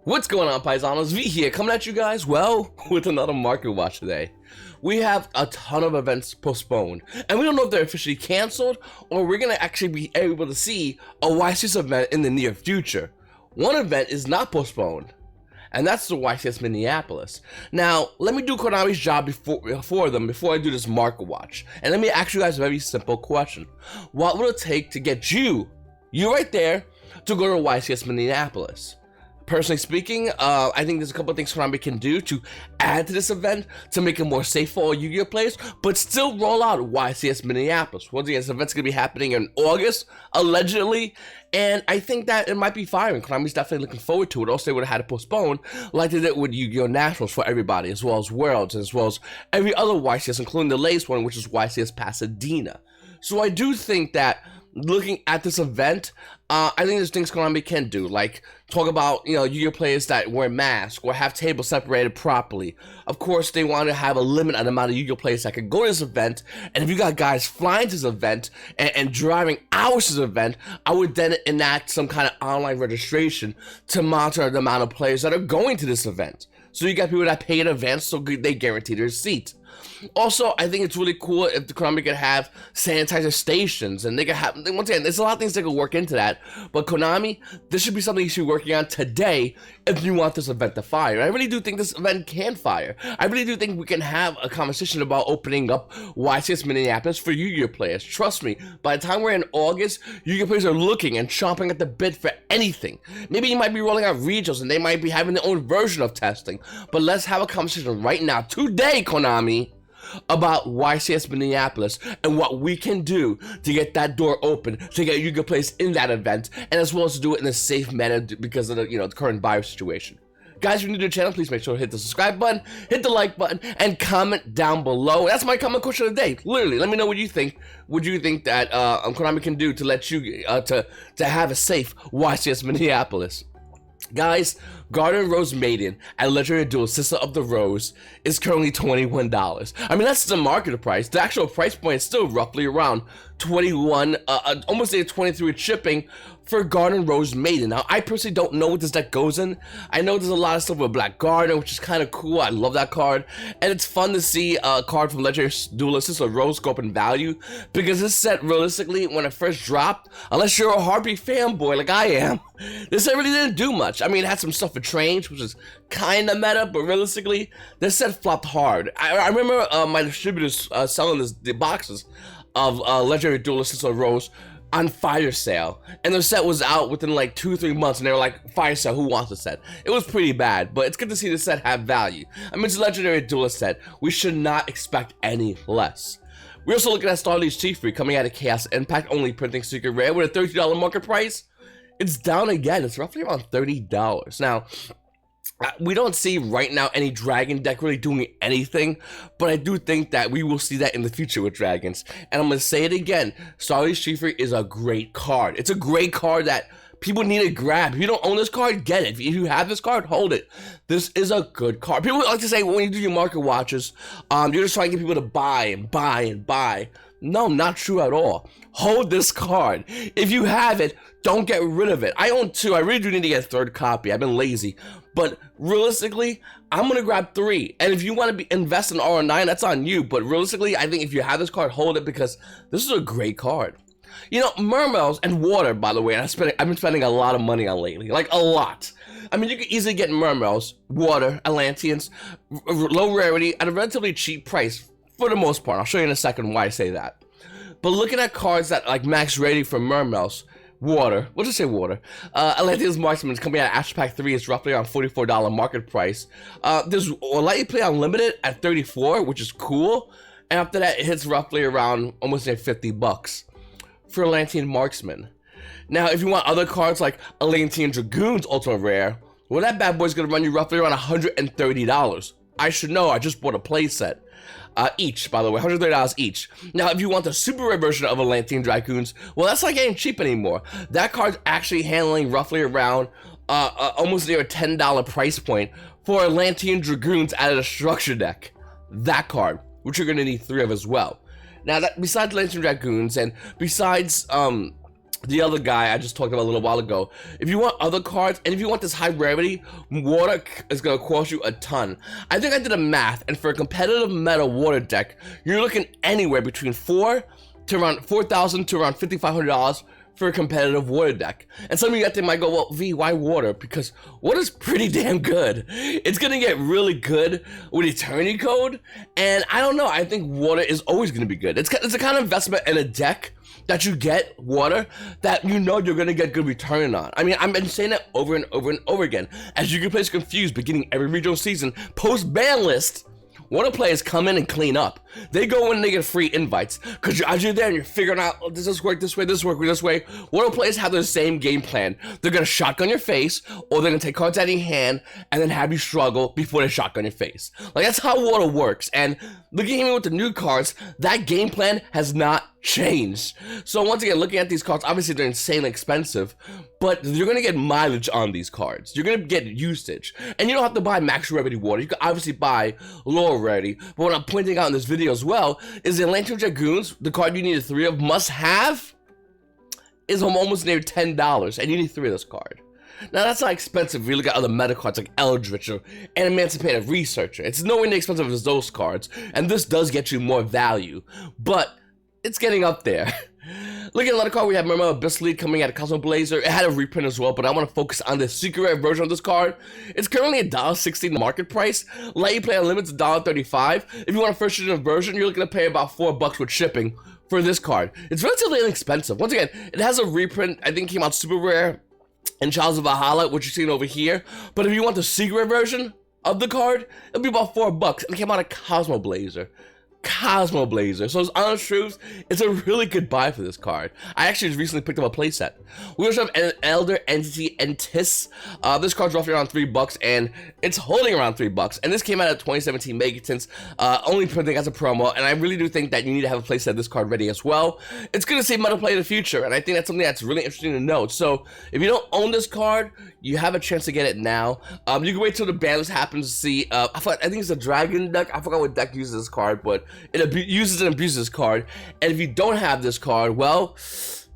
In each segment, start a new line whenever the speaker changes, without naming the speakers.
What's going on, Paisanos? V here, coming at you guys, well, with another market watch today. We have a ton of events postponed, and we don't know if they're officially canceled, or we're gonna actually be able to see a YCS event in the near future. One event is not postponed, and that's the YCS Minneapolis. Now, let me do Konami's job before I do this market watch. And let me ask you guys a very simple question. What will it take to get you right there, to go to YCS Minneapolis? Personally speaking, I think there's a couple of things Konami can do to add to this event to make it more safe for all Yu-Gi-Oh players, but still roll out YCS Minneapolis. Once again, this event's going to be happening in August, allegedly, and I think that it might be firing. Konami's definitely looking forward to it. Also, they would have had to postpone like they did with Yu-Gi-Oh Nationals for everybody, as well as Worlds, as well as every other YCS, including the latest one, which is YCS Pasadena. So I do think that looking at this event, I think there's things Konami can do, like talk about, Yu-Gi-Oh players that wear masks or have tables separated properly. Of course, they want to have a limit on the amount of Yu-Gi-Oh players that can go to this event, and if you got guys flying to this event and driving hours to this event, I would then enact some kind of online registration to monitor the amount of players that are going to this event. So you got people that pay in advance, so they guarantee their seat. Also, I think it's really cool if the Konami could have sanitizer stations, and they could have, once again, there's a lot of things that could work into that, but Konami, this should be something you should be working on today if you want this event to fire. I really do think this event can fire. I really do think we can have a conversation about opening up YCS Minneapolis for Yu-Gi-Oh players. Trust me, by the time we're in August, Yu-Gi-Oh players are looking and chomping at the bit for anything. Maybe you might be rolling out regionals, and they might be having their own version of testing, but let's have a conversation right now, today, Konami, about YCS Minneapolis and what we can do to get that door open, to get Yu-Gi-Oh players in that event, and as well as to do it in a safe manner because of the the current virus situation. Guys, if you're new to the channel, please make sure to hit the subscribe button, hit the like button, and comment down below. That's my comment question of the day. Literally, let me know what you think. What do you think that Konami can do to let you to have a safe YCS Minneapolis? Guys, Garden Rose Maiden at Legendary Duel Sister of the Rose is currently $21. I mean, that's the market price. The actual price point is still roughly around 21, almost 23 with shipping for Garden Rose Maiden. Now, I personally don't know what this deck goes in. I know there's a lot of stuff with Black Garden, which is kind of cool. I love that card. And it's fun to see a card from Legendary Duel Sister Rose go up in value, because this set, realistically, when it first dropped, unless you're a Harpy fanboy like I am, this set really didn't do much. I mean, it had some stuff for Trains, which is kind of meta, but realistically, this set flopped hard. I remember my distributors selling the boxes of Legendary Duel Sister Rose on fire sale, and the set was out within like 2-3 months, and they were like, fire sale, who wants the set? It was pretty bad, but it's good to see the set have value. I mean, it's a Legendary Duelist set. We should not expect any less. We're also looking at Starly's Chiefry coming out of Chaos Impact, only printing Secret Rare with a $30 market price. It's down again. It's roughly around $30. Now, we don't see right now any dragon deck really doing anything, but I do think that we will see that in the future with dragons. And I'm going to say it again, Starly's Chiefry is a great card. It's a great card that people need to grab. If you don't own this card, get it. If you have this card, hold it. This is a good card. People like to say when you do your market watches, you're just trying to get people to buy and buy and buy. No, not true at all. Hold this card. If you have it, don't get rid of it. I own 2. I really do need to get a 3rd copy. I've been lazy. But realistically, I'm going to grab 3. And if you want to invest in R9, that's on you. But realistically, I think if you have this card, hold it, because this is a great card. Mermails and water, by the way, I've been spending a lot of money on lately. Like, a lot. I mean, you can easily get Mermails, water, Atlanteans, low rarity, at a relatively cheap price, for the most part. I'll show you in a second why I say that. But looking at cards that, like, max rating for Mermails, water, we'll just say water. Atlanteans Marksman coming out of Astro Pack 3 is roughly around $44 market price. There's Lightly Play Unlimited at $34, which is cool. And after that, it hits roughly around almost like $50 for Atlantean Marksman. Now, if you want other cards like Atlantean Dragoons Ultra Rare, well, that bad boy's gonna run you roughly around $130. I should know, I just bought a playset. Each, by the way, $130 each. Now, if you want the super rare version of Atlantean Dragoons, well, that's not getting cheap anymore. That card's actually handling roughly around almost near a $10 price point for Atlantean Dragoons out of the structure deck. That card, which you're going to need 3 of as well. Now, besides Atlantean Dragoons and besides the other guy I just talked about a little while ago. If you want other cards, and if you want this high rarity, water is going to cost you a ton. I think I did a math, and for a competitive meta water deck, you're looking anywhere between $4,000 to around $5,500 for a competitive water deck. And some of you out there might go, well, V, why water? Because water's pretty damn good. It's gonna get really good with Eternity Code, and I don't know, I think water is always gonna be good. It's a kind of investment in a deck that you get water that you know you're gonna get good return on. I mean, I've been saying that over and over and over again. As you can play confused, beginning every regional season, post-ban list, water players come in and clean up. They go in and they get free invites. Because as you're there and you're figuring out, oh, does this work this way, this work this way? Water players have the same game plan. They're going to shotgun your face, or they're going to take cards out of your hand and then have you struggle before they shotgun your face. Like, that's how water works. And looking at me with the new cards, that game plan has not changed. So once again, looking at these cards, obviously they're insanely expensive, but you're going to get mileage on these cards. You're going to get usage. And you don't have to buy max rarity water. You can obviously buy lower rarity. But what I'm pointing out in this video as well is the Lantern Dragoons, the card you need 3 of, must have, is almost near $10. And you need 3 of this card. Now that's not expensive if you look at other meta cards like Eldritch or an Emancipated Researcher. It's nowhere near expensive as those cards. And this does get you more value. But it's getting up there. Looking at another card, we have Mermaid Abyss Lead coming out of Cosmo Blazer. It had a reprint as well, but I want to focus on the secret rare version of this card. It's currently $1.60 market price. Let You Play Unlimited's $1.35. If you want a first edition version, you're looking to pay about $4 with shipping for this card. It's relatively inexpensive. Once again, it has a reprint. I think it came out super rare in Trials of Valhalla, which you're seeing over here. But if you want the secret version of the card, it'll be about $4. And it came out of Cosmo Blazer. So as honest truth, it's a really good buy for this card. I actually just recently picked up a playset. We also have an Elder Entity Entis. This card's roughly around $3, and it's holding around $3. And this came out of 2017 Megatins, only printing as a promo. And I really do think that you need to have a playset of this card ready as well. It's gonna save meta play in the future, and I think that's something that's really interesting to note. So if you don't own this card, you have a chance to get it now. You can wait till the ban list happens to see. I think it's a Dragon deck. I forgot what deck uses this card, but it uses and abuses this card. And if you don't have this card, well,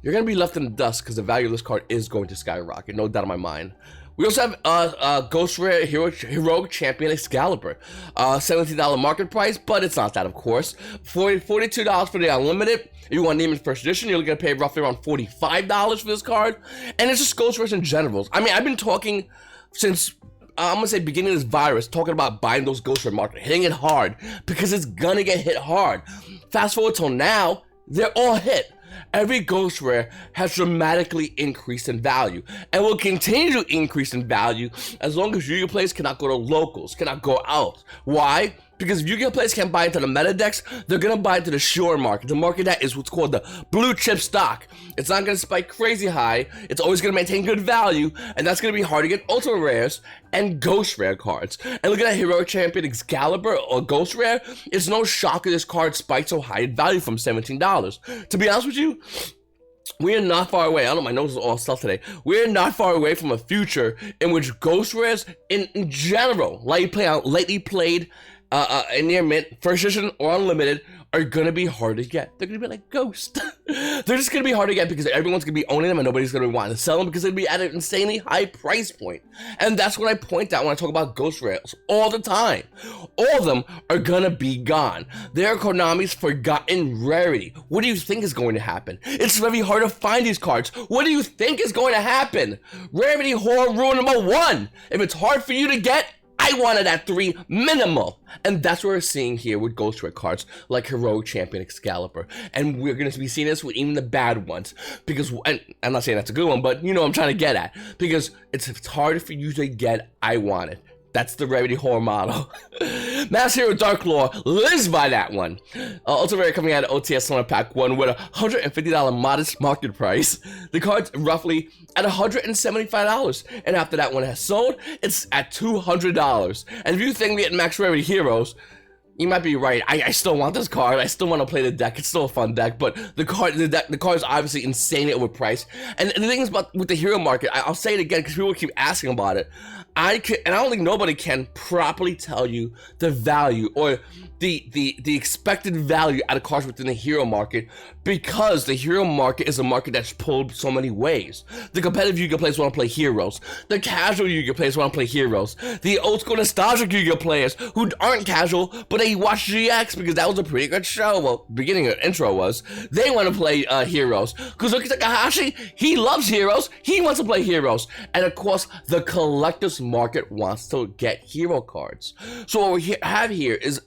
you're going to be left in the dust because the value of this card is going to skyrocket, no doubt in my mind. We also have Ghost Rare Heroic Champion Excalibur. $17 market price, but it's not that, of course. $42 for the Unlimited. If you want to name it first edition, you're going to pay roughly around $45 for this card. And it's just Ghost Rares in general. I mean, I've been talking since I'm gonna say beginning of this virus, talking about buying those Ghost Rare market, hitting it hard, because it's gonna get hit hard. Fast forward till now, they're all hit. Every Ghost Rare has dramatically increased in value, and will continue to increase in value as long as Yu-Gi-Oh! Players cannot go to locals, cannot go out. Why? Because if Yu-Gi-Oh! Players can't buy into the meta decks, they're gonna buy into the shore market. The market that is what's called the blue chip stock. It's not gonna spike crazy high. It's always gonna maintain good value, and that's gonna be hard to get ultra rares and Ghost Rare cards. And look at that Heroic Champion Excalibur or Ghost Rare. It's no shock that this card spiked so high in value from $17. To be honest with you, we are not far away. I don't know, my nose is all stuffed today. We're not far away from a future in which Ghost Rares, in general, lightly played, in near mint, first edition or unlimited, are gonna be hard to get. They're gonna be like Ghost. They're just gonna be hard to get because everyone's gonna be owning them and nobody's gonna be wanting to sell them because they'd be at an insanely high price point. And that's what I point out when I talk about Ghost Rares all the time. All of them are gonna be gone. They're Konami's forgotten rarity. What do you think is going to happen? It's very hard to find these cards. What do you think is going to happen? Rarity horror rule number 1. If it's hard for you to get, I wanted at 3 minimal. And that's what we're seeing here with Ghost Rare cards like Heroic Champion Excalibur. And we're going to be seeing this with even the bad ones. Because, and I'm not saying that's a good one, but you know what I'm trying to get at. Because it's hard for you to get, I want it. That's the rarity horror model. Mass Hero Dark Lore lives by that one. Also rare coming out of OTS Summer Pack 1 with a $150 modest market price. The card's roughly at $175. And after that one has sold, it's at $200. And if you think we get max rarity heroes, you might be right. I still want this card. I still want to play the deck. It's still a fun deck, but the card is obviously insanely overpriced. And the thing is about with the hero market, I'll say it again because people keep asking about it. I don't think nobody can properly tell you the value or the expected value out of cards within the hero market, because the hero market is a market that's pulled so many ways. The competitive Yu-Gi-Oh players want to play heroes. The casual Yu-Gi-Oh players want to play heroes. The old school nostalgic Yu-Gi-Oh players who aren't casual, but they watch GX because that was a pretty good show. Well, beginning of intro was. They want to play heroes. Kuzuki Takahashi, he loves heroes. He wants to play heroes. And of course, the collector's market wants to get hero cards. So what we have here is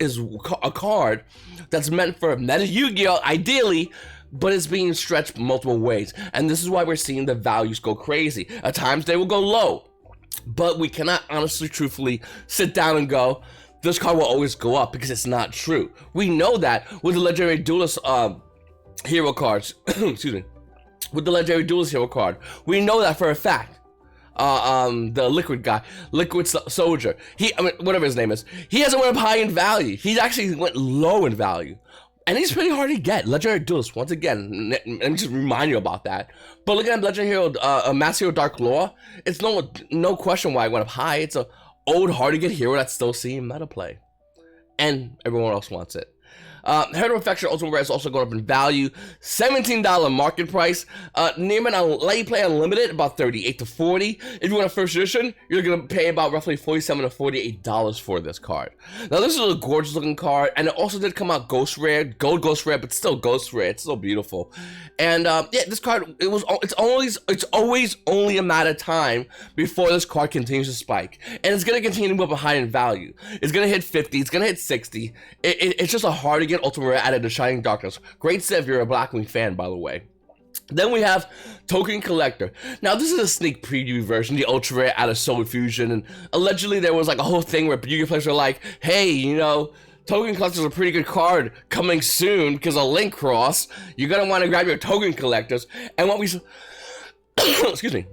a card that's meant for meta Yu-Gi-Oh ideally, but it's being stretched multiple ways, and this is why we're seeing the values go crazy. At times they will go low, but we cannot honestly, truthfully sit down and go, this card will always go up, because it's not true. We know that with the legendary duelist hero cards, excuse me, with the legendary duelist hero card, we know that for a fact. The liquid guy, liquid soldier, whatever his name is, he hasn't went up high in value. He actually went low in value, and he's pretty hard to get. Legendary duelist, once again, let me just remind you about that. But look at legendary hero, Master Hero Dark Law. It's no question why it went up high. It's a old, hard to get hero that's still seeing meta play, and everyone else wants it. Hero Infection Ultimate Rare is also going up in value. $17 market price. Neiman Let You Play Unlimited, about $38 to $40. If you want a first edition, you're going to pay about roughly $47 to $48 for this card. Now, this is a gorgeous looking card, and it also did come out Ghost Rare, Gold Ghost Rare, but still Ghost Rare. It's still beautiful. And yeah, this card, it's always only a matter of time before this card continues to spike, and it's going to continue to move up high in value. It's going to hit 50. It's going to hit 60. It's just a hard to get Ultimate Rare out of the Shining Darkness. Great set if you're a Blackwing fan, by the way. Then we have Token Collector. Now, this is a sneak preview version, the Ultra Rare out of Soul Fusion, and allegedly there was like a whole thing where Yu-Gi-Oh players were like, hey, you know, Token Collector's a pretty good card coming soon because of Link Cross. You're gonna want to grab your Token Collectors. And what we excuse me.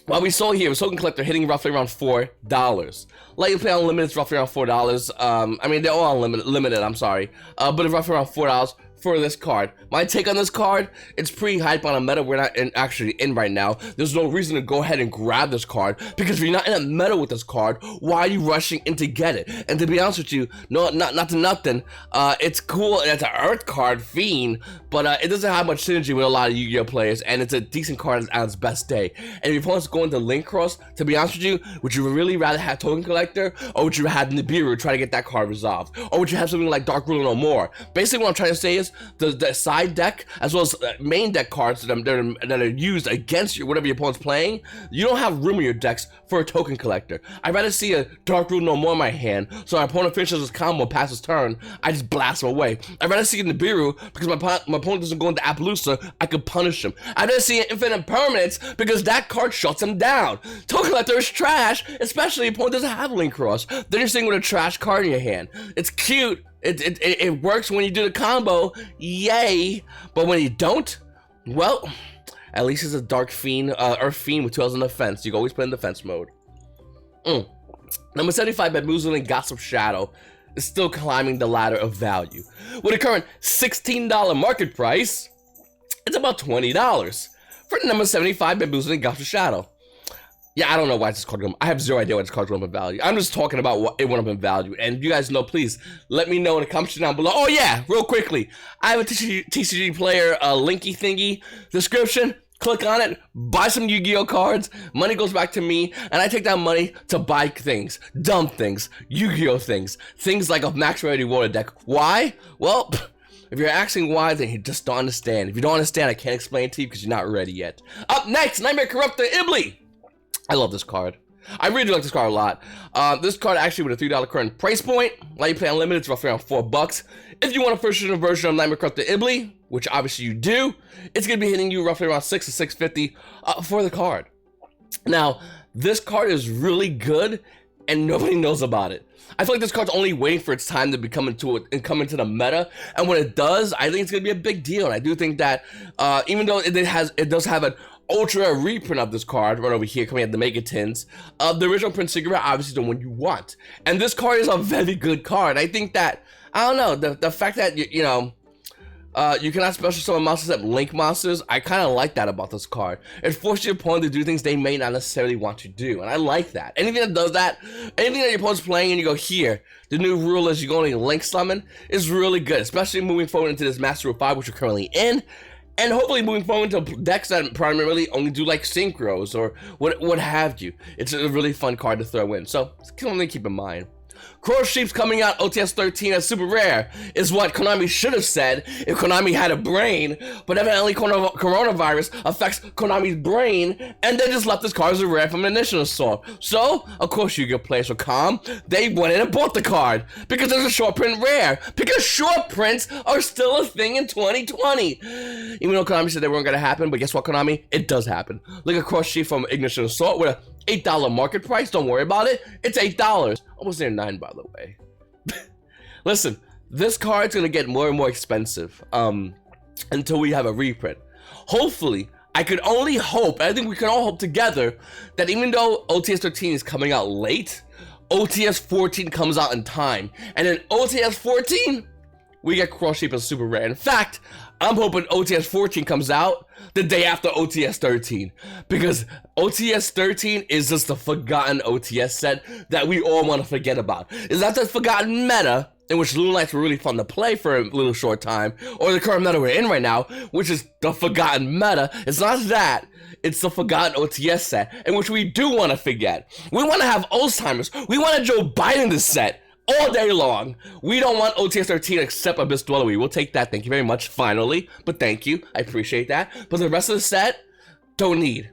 What we saw here was Token Collector hitting roughly around $4. Let You Play Unlimited is roughly around $4. I mean, they're all limited, I'm sorry. But it's roughly around $4 for this card. My take on this card, it's pretty hype on a meta we're not actually in right now. There's no reason to go ahead and grab this card, because if you're not in a meta with this card, why are you rushing in to get it? And to be honest with you, no, not to nothing, it's cool, it's an Earth card, Fiend, but it doesn't have much synergy with a lot of Yu-Gi-Oh players, and it's a decent card on its best day. And if your opponent's going to Link Cross, to be honest with you, would you really rather have Token Collector, or would you have Nibiru try to get that card resolved? Or would you have something like Dark Ruler No More? Basically what I'm trying to say is, the side deck, as well as main deck cards that are used against you, whatever your opponent's playing, you don't have room in your decks for a Token Collector. I'd rather see a Dark Rule No More in my hand, so my opponent finishes his combo, passes turn, I just blast him away. I'd rather see a Nibiru, because my opponent doesn't go into Appaloosa, I could punish him. I'd rather see an Infinite Permanence, because that card shuts him down. Token Collector is trash, especially if your opponent doesn't have Link Cross. Then you're sitting with a trash card in your hand. It's cute. It works when you do the combo, yay, but when you don't, well, at least it's a Dark Fiend, Earth Fiend with 2 in defense. You can always play in defense mode. Number 75, Bamboozling Gossip Shadow is still climbing the ladder of value. With a current $16 market price, it's about $20 for number 75, Bamboozling Gossip Shadow. Yeah, I don't know why this card went up. I have zero idea why this card went up in value. I'm just talking about what it went up in value. And you guys know, please let me know in the comments down below. Oh yeah, real quickly, I have a TCG player linky thingy description. Click on it, buy some Yu-Gi-Oh cards. Money goes back to me, and I take that money to buy things, dumb things, Yu-Gi-Oh things like a Max Rarity Water deck. Why? Well, if you're asking why, then you just don't understand. If you don't understand, I can't explain it to you because you're not ready yet. Up next, Nightmare Corruptor Ibli. I love this card. I really do like this card a lot. This card actually with a $3 current price point. Let You Play Unlimited, it's roughly around $4. If you want a first edition version of Nightmare Corruptor Ibli, which obviously you do, it's going to be hitting you roughly around $6 to $6.50 for the card. Now, this card is really good, and nobody knows about it. I feel like this card's only waiting for its time to come into the meta, and when it does, I think it's going to be a big deal. And I do think that even though it does have an ultra reprint of this card right over here coming at the Megatins, the original Prince Cigarette obviously the one you want, and this card is a very good card. I think that, I don't know, the fact that you know You cannot special summon monsters except Link monsters. I kind of like that about this card. It forces your opponent to do things they may not necessarily want to do, and I like that. Anything that does that, anything that your opponent's playing and you go, here, the new rule is you go only Link summon, is really good, especially moving forward into this Master of 5, which we're currently in, and hopefully moving forward into decks that primarily only do like synchros or what have you. It's a really fun card to throw in, so something to keep in mind. Crow Sheep's coming out OTS 13 as super rare is what Konami should have said if Konami had a brain, but evidently coronavirus affects Konami's brain, and they just left this card as a rare from initial assault. So, of course you get players for calm, they went in and bought the card, because there's a short print rare, because short prints are still a thing in 2020. Even though Konami said they weren't going to happen, but guess what, Konami? It does happen. Look at Crow Sheep from Ignition Assault with a $8 market price. Don't worry about it. It's $8. Almost near $9, by the way. Listen, this card's gonna get more and more expensive until we have a reprint. Hopefully, I could only hope, I think we can all hope together, that even though OTS 13 is coming out late, OTS 14 comes out in time. And then OTS 14, we get Crow Sheep as super rare. In fact, I'm hoping OTS 14 comes out the day after OTS 13, because OTS 13 is just the forgotten OTS set that we all want to forget about. Is that the forgotten meta in which Lunalights were really fun to play for a little short time, or the current meta we're in right now, which is the forgotten meta? It's not that. It's the forgotten OTS set, in which we do want to forget. We want to have Alzheimer's. We want to Joe Biden this set all day long. We don't want OTS 13 except Abyss Dweller. We will take that. Thank you very much, finally. But thank you. I appreciate that. But the rest of the set, don't need.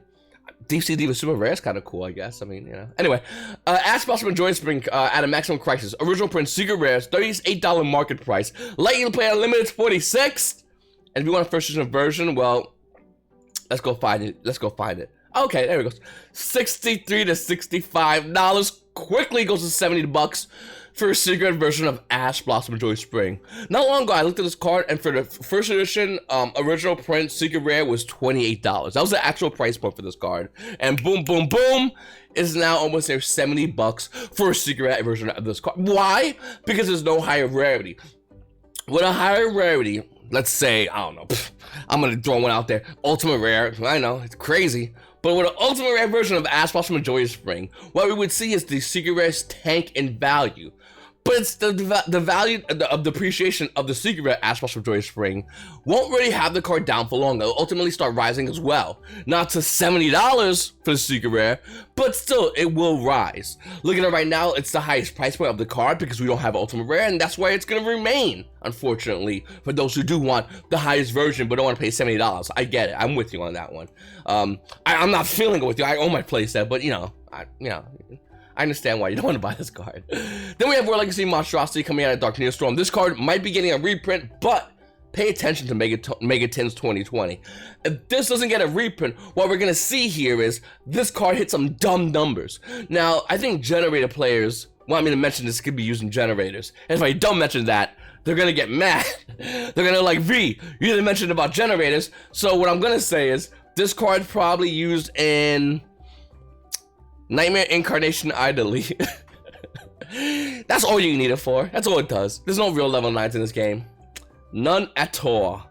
Deep Sea Diva Super Rare is kind of cool, I guess. I mean, you know. Anyway, Ash Blossom Joy Spring at a Maximum Crisis. Original print, Secret Rares, $38 market price. Lightning Play Unlimited, $46. And if you want a first edition version, well, let's go find it. Let's go find it. Okay, there we go. $63 to $65. Quickly goes to $70 for a secret version of Ash Blossom Joy Spring. Not long ago, I looked at this card, and for the first edition original print secret rare was $28. That was the actual price point for this card. And boom, boom, boom, is now almost near $70 for a secret rare version of this card. Why? Because there's no higher rarity. With a higher rarity, let's say, I don't know, I'm gonna throw one out there, Ultimate Rare. I know, it's crazy. But with an Ultimate Rare version of Ash Blossom and Joyous Spring, what we would see is the Secret Rares tank in value. But it's the value of the appreciation of the Secret Rare Ash Blossom Joyous Spring won't really have the card down for long. It'll ultimately start rising as well. Not to $70 for the Secret Rare, but still, it will rise. Look at it right now, it's the highest price point of the card because we don't have Ultimate Rare, and that's why it's going to remain, unfortunately, for those who do want the highest version but don't want to pay $70. I get it. I'm with you on that one. I'm not feeling it with you. I own my playset, but, I understand why you don't want to buy this card. Then we have War Legacy Monstrosity coming out of Dark Neostorm. This card might be getting a reprint, but pay attention to Megatins 2020. If this doesn't get a reprint, what we're going to see here is this card hit some dumb numbers. Now, I think generator players want me to mention this could be using generators. And if I don't mention that, they're going to get mad. They're going to like, V, you didn't mention about generators. So what I'm going to say is this card probably used in Nightmare Incarnation Idly. That's all you need it for. That's all it does. There's no real level 9s in this game. None at all.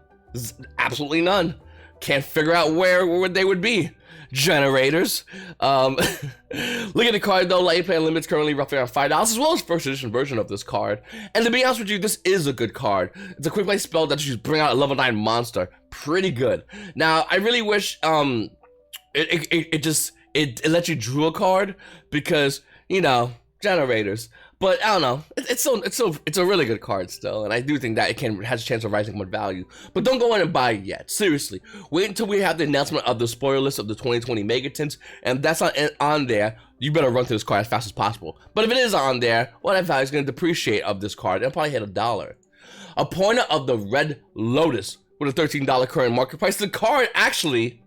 Absolutely none. Can't figure out where they would be. Generators. Look at the card though. Lightning Play Unlimited's currently roughly around $5, as well as first edition version of this card. And to be honest with you, this is a good card. It's a quick play spell that you just bring out a level 9 monster. Pretty good. Now, I really wish it lets you draw a card because, generators. But I don't know. It's a really good card still, and I do think that it has a chance of rising with value. But don't go in and buy it yet. Seriously, wait until we have the announcement of the spoiler list of the 2020 Megatins, and if that's not on there, you better run through this card as fast as possible. But if it is on there, well, that value is going to depreciate of this card and probably hit $1. Opponent of the Red Lotus with a $13 current market price. The card actually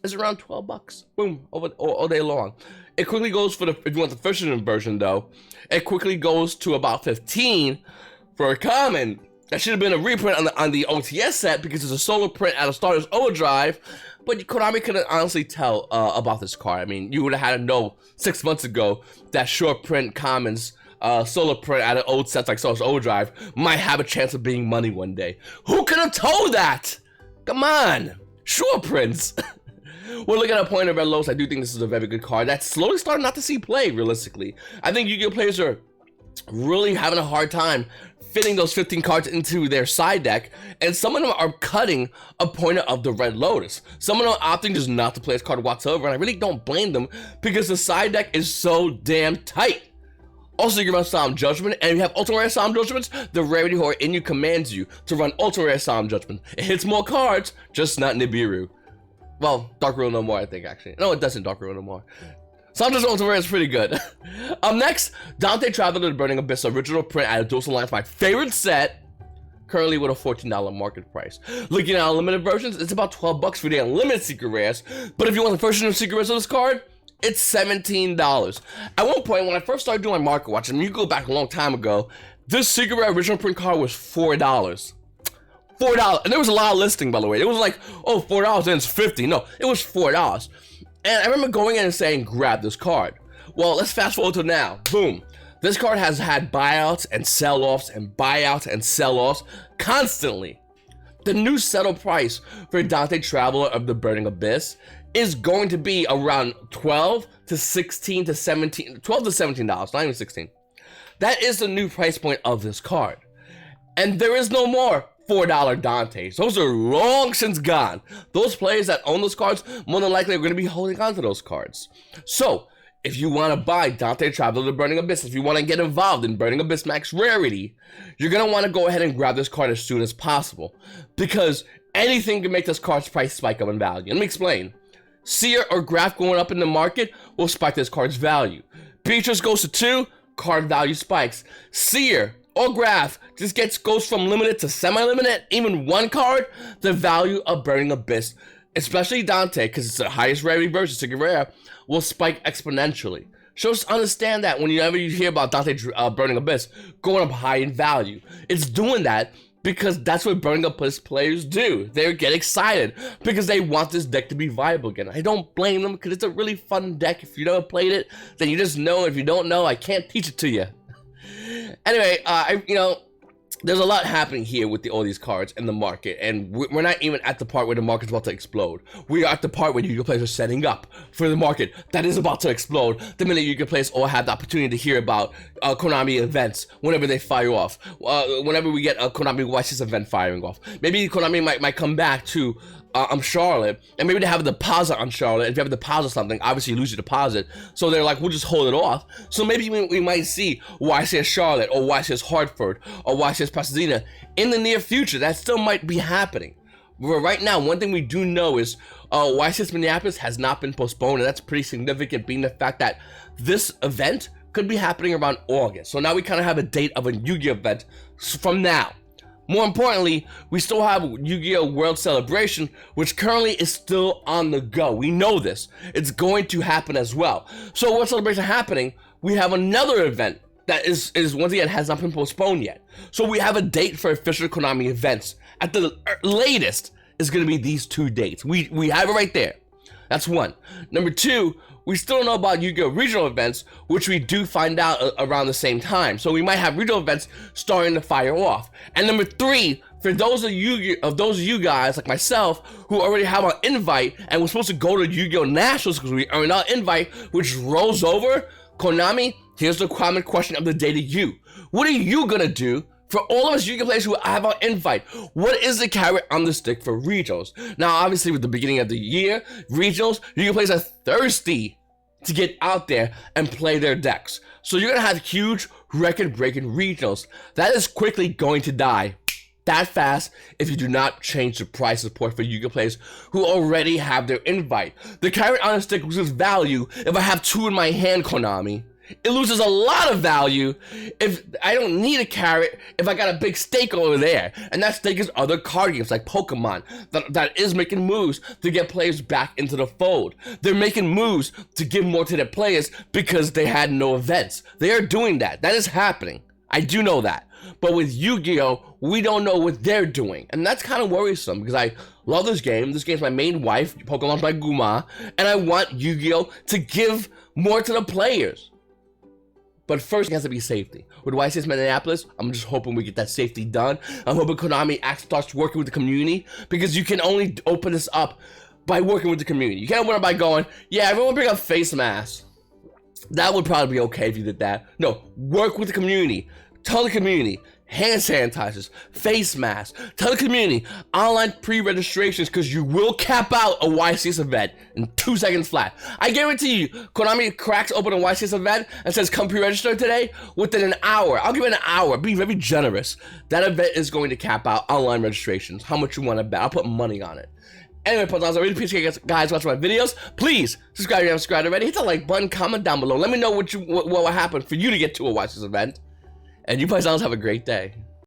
is around $12. Boom, all day long. It quickly goes for if you want the first edition version though, it quickly goes to about 15 for a common. That should have been a reprint on the OTS set because it's a solo print out of Starter's Overdrive. But Konami couldn't honestly tell about this card. I mean, you would have had to know 6 months ago that short print commons solar print out of old sets like Source Overdrive might have a chance of being money one day. Who could have told that? Come on. Sure, Prince. We're looking at Point of Red Lotus. I do think this is a very good card that's slowly starting not to see play, realistically. I think Yu-Gi-Oh! Players are really having a hard time fitting those 15 cards into their side deck, and some of them are cutting a pointer of the Red Lotus. Some of them are opting just not to play this card whatsoever, and I really don't blame them because the side deck is so damn tight. Also, you can run Solemn Judgment, and if you have Ultra Rare Solemn Judgments, the Rarity Horror in you commands you to run Ultra Rare Solemn Judgment. It hits more cards, just not Nibiru. Well, Dark Rule no more, I think, actually. No, it doesn't Dark Rule no more. Solemn Judgment Ultra Rare is pretty good. Next, Dante Traveler to the Burning Abyss, original print out of Dosal Lines, my favorite set, currently with a $14 market price. Looking at unlimited versions, it's about 12 bucks for the unlimited secret rares, but if you want the first of secret rares of this card, it's $17. At one point, when I first started doing my market watch, and you go back a long time ago, this secret rare original print card was $4. $4, and there was a lot of listing, by the way. It was like, oh, $4 and it's $50. No, it was $4. And I remember going in and saying, grab this card. Well, let's fast forward to now. Boom. This card has had buyouts and sell-offs and buyouts and sell-offs constantly. The new settle price for Dante Traveler of the Burning Abyss is going to be around $12 to $16 to $17, $12 to $17, not even 16. That is the new price point of this card. And there is no more $4 Dantes. Those are long since gone. Those players that own those cards, more than likely are going to be holding on to those cards. So, if you want to buy Dante Traveler to Burning Abyss, if you want to get involved in Burning Abyss Max Rarity, you're going to want to go ahead and grab this card as soon as possible. Because anything can make this card's price spike up in value. Let me explain. Seer or Graph going up in the market will spike this card's value. Beatrice goes to 2, card value spikes. Seer or Graph just goes from limited to semi-limited, even one card, the value of Burning Abyss, especially Dante, because it's the highest rarity version, secret rare, will spike exponentially. So just understand that whenever you hear about Dante Burning Abyss going up high in value, it's doing that because that's what Burning Abyss players do. They get excited because they want this deck to be viable again. I don't blame them because it's a really fun deck. If you never played it, then you just know. If you don't know, I can't teach it to you. Anyway, there's a lot happening here with all these cards in the market, and we're not even at the part where the market's about to explode. We are at the part where Yu-Gi-Oh! Players are setting up for the market that is about to explode the minute Yu-Gi-Oh! Players all have the opportunity to hear about Konami events whenever they fire off. Whenever we get a Konami YCS event firing off. Maybe Konami might come back to Charlotte, and maybe they have a deposit on Charlotte. If you have a deposit on something, obviously you lose your deposit. So they're like, we'll just hold it off. So maybe we might see YCS Charlotte or YCS Hartford or YCS Pasadena in the near future. That still might be happening. But right now, one thing we do know is YCS Minneapolis has not been postponed, and that's pretty significant, being the fact that this event could be happening around August. So now we kind of have a date of a Yu-Gi-Oh! Event from now. More importantly, we still have Yu-Gi-Oh! World Celebration, which currently is still on the go. We know this. It's going to happen as well. So World Celebration happening, we have another event that is once again has not been postponed yet. So we have a date for official Konami events. At the latest, it's going to be these 2 dates. We have it right there. That's one. Number 2, we still don't know about Yu-Gi-Oh! Regional events, which we do find out around the same time. So we might have regional events starting to fire off. And number 3, for those of you guys like myself who already have our invite and we're supposed to go to Yu-Gi-Oh! Nationals because we earned our invite, which rolls over, Konami, here's the common question of the day to you. What are you gonna do for all of us Yu-Gi-Oh! Players who have our invite? What is the carrot on the stick for regionals? Now, obviously, with the beginning of the year, regionals, Yu-Gi-Oh! Players are thirsty to get out there and play their decks. So you're gonna have huge record-breaking regionals. That is quickly going to die that fast if you do not change the price support for Yu-Gi-Oh! Players who already have their invite. The carrot on the stick loses value if I have 2 in my hand, Konami. It loses a lot of value if I don't need a carrot if I got a big stake over there. And that stake is other card games like Pokemon that is making moves to get players back into the fold. They're making moves to give more to their players because they had no events. They are doing that. That is happening. I do know that. But with Yu-Gi-Oh!, we don't know what they're doing. And that's kind of worrisome because I love this game. This game's my main wife. Pokemon's my Guma. And I want Yu-Gi-Oh! To give more to the players. But first, it has to be safety. With YCS Minneapolis, I'm just hoping we get that safety done. I'm hoping Konami starts working with the community, because you can only open this up by working with the community. You can't open it by going, yeah, everyone bring up face masks. That would probably be okay if you did that. No, work with the community. Tell the community, hand sanitizers, face masks. Tell the community, online pre-registrations, because you will cap out a YCS event in 2 seconds flat. I guarantee you, Konami cracks open a YCS event and says, come pre-register today. Within an hour, I'll give it an hour, be very generous. That event is going to cap out online registrations. How much you want to bet? I'll put money on it. Anyway, I really appreciate you guys watching my videos. Please subscribe if you haven't subscribed already. Hit the like button, comment down below. Let me know what will happen for you to get to a YCS event. And you Paisanos have a great day.